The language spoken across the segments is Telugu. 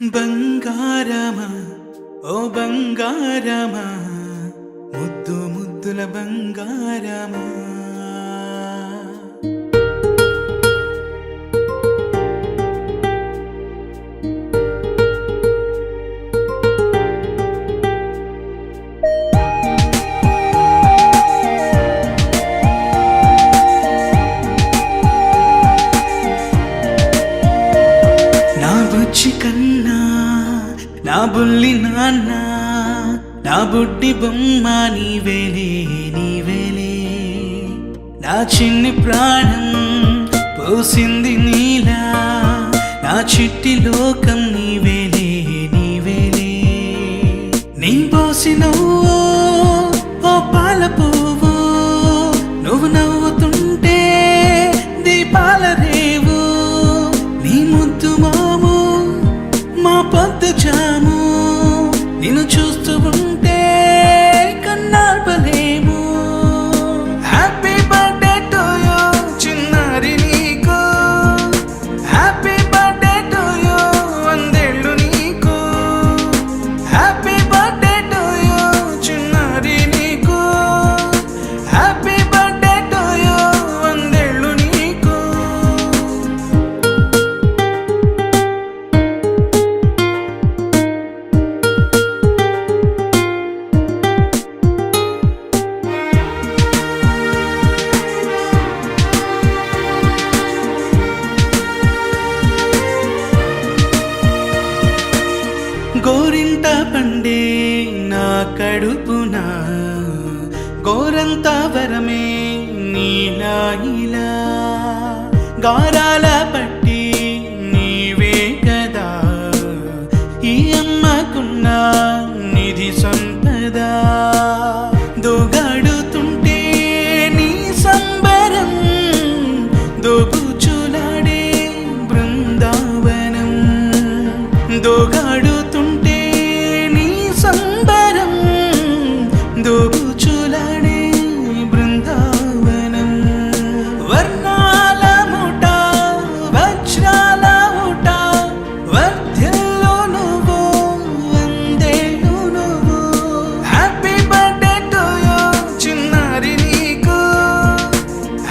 బంగారమా ఓ బంగారమా ముద్దు ముద్దుల బంగారమా నా బుజ్జి కన్నా నా బుల్లి నాన్న నా బుడ్డి బొమ్మ నీవేలే నీవేలే నా చిన్ని ప్రాణం పోసింది నీలా నా చిట్టి లోకం నీవేలే నీవేలే నీ పోసినవో ఓ పాల పువ్వు నువ్వు నవ్వుతుంటే దీపాల రేవు నీ ముద్దు మాము మా పొద్దు జాము నిన్ను చూస్తూ ఉంటే కన్నార్పలేము. హ్యాపీ బర్త్డే టు యూ చిన్నారి నీకు, హ్యాపీ బర్త్డే టు యూ వందేళ్ళు నీకు, హ్యాపీ బర్త్డే టు యూ చిన్నారి నీకు, హ్యాపీ బర్త్డే టు యూ వందేళ్ళు నీకు. గోరింట పండే నా కడుపున గోరంత వరమే నీలా ఇలా గారాల పట్టి నీవే కదా ఈ అమ్మకున్న నిధి సంపద దోగాడుతుంటే నీ సంబరం దోబుచులాడే బృందావనం దోగాడుతుంటే నీ సంబరం దోబుచులాడే బృందావనం వర్ణాల ముఠ వజ్రాల ఊట వర్ధిల్లు నువ్వు వందేళ్ళు నువ్వు. హ్యాపీ బర్త్డే టు యూ చిన్నారి నీకు,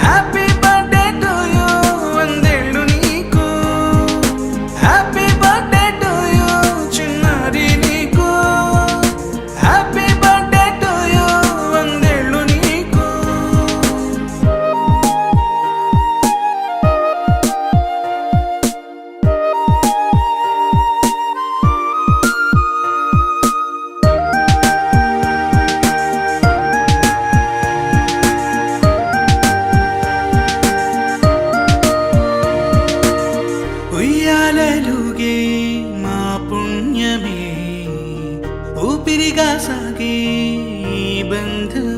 హ్యాపీ బర్త్డే టు యూ వందేళ్ళు నీకు, హ్యాపీ బర్త్డే టు యూ చిన్నారి నీకు, హ్యాపీ బర్త్డే టు యూ వందేళ్ళు నీకు. ఉయ్యాలలుగే మా పుణ్యమే ఊపిరిగా సాగే ఈ బంధం